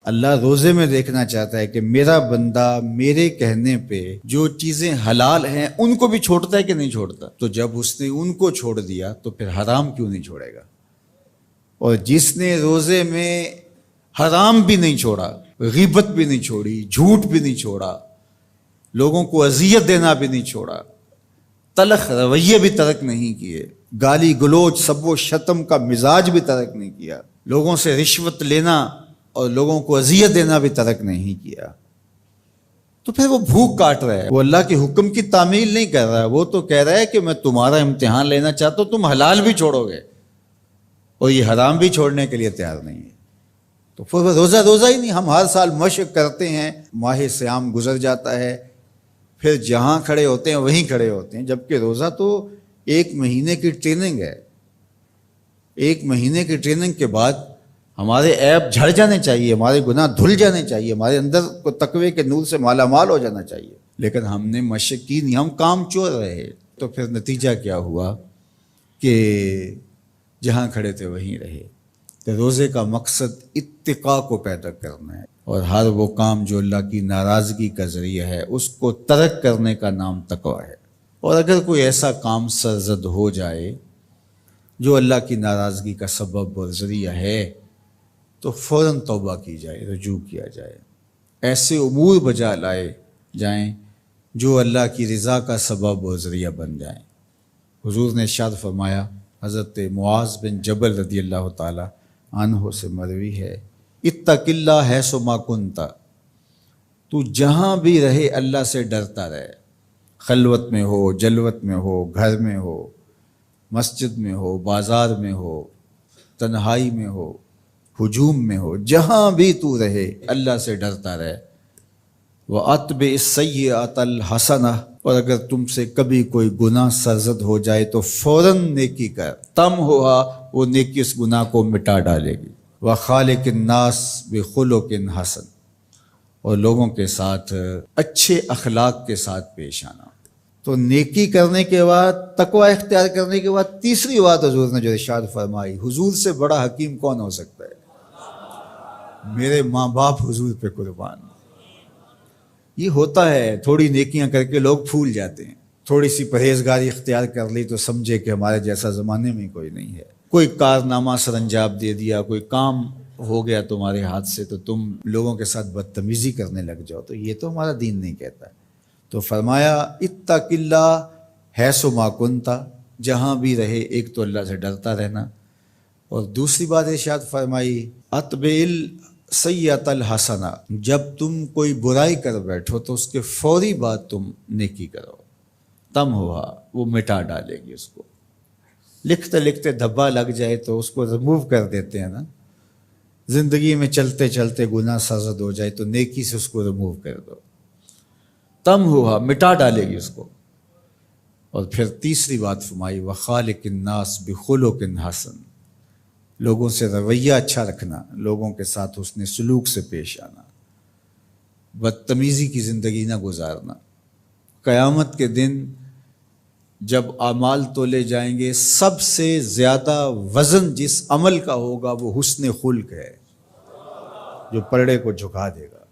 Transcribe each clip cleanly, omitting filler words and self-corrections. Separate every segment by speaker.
Speaker 1: اللہ روزے میں دیکھنا چاہتا ہے کہ میرا بندہ میرے کہنے پہ جو چیزیں حلال ہیں ان کو بھی چھوڑتا ہے کہ نہیں چھوڑتا. تو جب اس نے ان کو چھوڑ دیا تو پھر حرام کیوں نہیں چھوڑے گا؟ اور جس نے روزے میں حرام بھی نہیں چھوڑا، غیبت بھی نہیں چھوڑی، جھوٹ بھی نہیں چھوڑا، لوگوں کو اذیت دینا بھی نہیں چھوڑا، تلخ رویے بھی ترک نہیں کیے، گالی گلوچ سب و شتم کا مزاج بھی ترک نہیں کیا، لوگوں سے رشوت لینا اور لوگوں کو اذیت دینا بھی ترک نہیں کیا، تو پھر وہ بھوک کاٹ رہا ہے. وہ اللہ کے حکم کی تعمیل نہیں کر رہا ہے، وہ تو کہہ رہا ہے کہ میں تمہارا امتحان لینا چاہتا ہوں، تم حلال بھی چھوڑو گے اور یہ حرام بھی چھوڑنے کے لیے تیار نہیں ہے. تو پھر وہ روزہ ہی نہیں. ہم ہر سال مشق کرتے ہیں، ماہ صیام گزر جاتا ہے، پھر جہاں کھڑے ہوتے ہیں وہیں کھڑے ہوتے ہیں، جبکہ روزہ تو 1 مہینے کی ٹریننگ ہے. 1 مہینے کی ٹریننگ کے بعد ہمارے عیب جھڑ جانے چاہیے، ہمارے گناہ دھل جانے چاہیے، ہمارے اندر کو تقوی کے نور سے مالا مال ہو جانا چاہیے. لیکن ہم نے مشق کی نہیں، ہم کام چور رہے. تو پھر نتیجہ کیا ہوا کہ جہاں کھڑے تھے وہیں رہے. تو روزے کا مقصد اتقاء کو پیدا کرنا ہے، اور ہر وہ کام جو اللہ کی ناراضگی کا ذریعہ ہے اس کو ترک کرنے کا نام تقویٰ ہے. اور اگر کوئی ایسا کام سرزد ہو جائے جو اللہ کی ناراضگی کا سبب اور ذریعہ ہے تو فوراً توبہ کی جائے، رجوع کیا جائے، ایسے امور بجا لائے جائیں جو اللہ کی رضا کا سبب اور ذریعہ بن جائیں. حضور نے ارشاد فرمایا، حضرت معاذ بن جبل رضی اللہ تعالی عنہ سے مروی ہے، اتق اللہ حیث ما کنت، تو جہاں بھی رہے اللہ سے ڈرتا رہے. خلوت میں ہو، جلوت میں ہو، گھر میں ہو، مسجد میں ہو، بازار میں ہو، تنہائی میں ہو، ہجوم میں ہو، جہاں بھی تو رہے اللہ سے ڈرتا رہے. وَأَتْبِعِ السَّيِّئَةَ الْحَسَنَةَ، اور اگر تم سے کبھی کوئی گناہ سرزد ہو جائے تو فوراً نیکی کر، تم ہوا وہ نیکی اس گناہ کو مٹا ڈالے گی. وَخَالِقِ النَّاسِ بِخُلُقٍ حَسَنٍ، اور لوگوں کے ساتھ اچھے اخلاق کے ساتھ پیش آنا. تو نیکی کرنے کے بعد، تقوی اختیار کرنے کے بعد، تیسری بات حضور نے جو ارشاد فرمائی، حضور سے بڑا حکیم کون ہو سکتا ہے؟ میرے ماں باپ حضور پہ قربان. یہ ہوتا ہے، تھوڑی نیکیاں کر کے لوگ پھول جاتے ہیں، تھوڑی سی پرہیزگاری اختیار کر لی تو سمجھے کہ ہمارے جیسا زمانے میں کوئی نہیں ہے. کوئی کارنامہ سر انجام دے دیا، کوئی کام ہو گیا تمہارے ہاتھ سے تو تم لوگوں کے ساتھ بدتمیزی کرنے لگ جاؤ، تو یہ تو ہمارا دین نہیں کہتا. تو فرمایا اتق اللہ حیث ما کنت، جہاں بھی رہے ایک تو اللہ سے ڈرتا رہنا، اور دوسری بات ارشاد فرمائی اتبع السیئۃ الحسنہ، جب تم کوئی برائی کر بیٹھو تو اس کے فوری بعد تم نیکی کرو، تم ہوا وہ مٹا ڈالے گی اس کو. لکھتے لکھتے دھبا لگ جائے تو اس کو ریموو کر دیتے ہیں نا. زندگی میں چلتے چلتے گناہ سرزد ہو جائے تو نیکی سے اس کو ریموو کر دو، تم ہوا مٹا ڈالے گی اس کو. اور پھر تیسری بات فرمائی وَخَالِقِ النَّاسِ بِخُلُقٍ حَسَنٍ، لوگوں سے رویہ اچھا رکھنا، لوگوں کے ساتھ حسن سلوک سے پیش آنا، بدتمیزی کی زندگی نہ گزارنا. قیامت کے دن جب اعمال تولے جائیں گے، سب سے زیادہ وزن جس عمل کا ہوگا وہ حسن خلق ہے، جو پلڑے کو جھکا دے گا.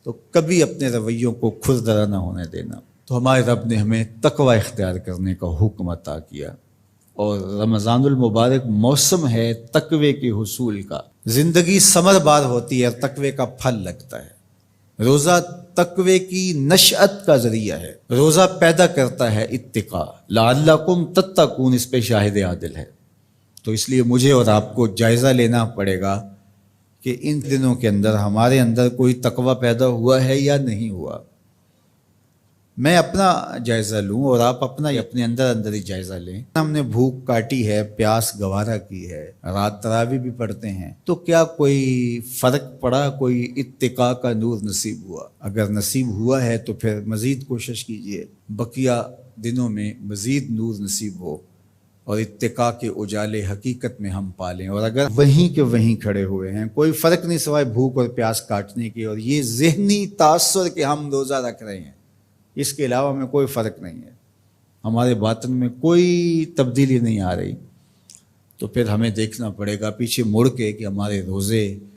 Speaker 1: تو کبھی اپنے رویوں کو کھردرا نہ ہونے دینا. تو ہمارے رب نے ہمیں تقوی اختیار کرنے کا حکم عطا کیا، اور رمضان المبارک موسم ہے تقوی کے حصول کا. زندگی ثمر بار ہوتی ہے اور تقوی کا پھل لگتا ہے. روزہ تقوی کی نشأت کا ذریعہ ہے، روزہ پیدا کرتا ہے اتقاء. لعلکم تتقون اس پہ شاہد عادل ہے. تو اس لیے مجھے اور آپ کو جائزہ لینا پڑے گا کہ ان دنوں کے اندر ہمارے اندر کوئی تقوی پیدا ہوا ہے یا نہیں ہوا. میں اپنا جائزہ لوں اور آپ اپنا اپنے اندر ہی جائزہ لیں. ہم نے بھوک کاٹی ہے، پیاس گوارا کی ہے، رات تراویح بھی پڑھتے ہیں، تو کیا کوئی فرق پڑا؟ کوئی اتقاء کا نور نصیب ہوا؟ اگر نصیب ہوا ہے تو پھر مزید کوشش کیجئے بقیہ دنوں میں مزید نور نصیب ہو اور اتقاء کے اجالے حقیقت میں ہم پالیں. اور اگر وہیں کے وہیں کھڑے ہوئے ہیں، کوئی فرق نہیں سوائے بھوک اور پیاس کاٹنے کی، اور یہ ذہنی تاثر کہ ہم روزہ رکھ رہے ہیں، اس کے علاوہ میں کوئی فرق نہیں ہے، ہمارے باطن میں کوئی تبدیلی نہیں آ رہی، تو پھر ہمیں دیکھنا پڑے گا پیچھے مڑ کے کہ ہمارے روزے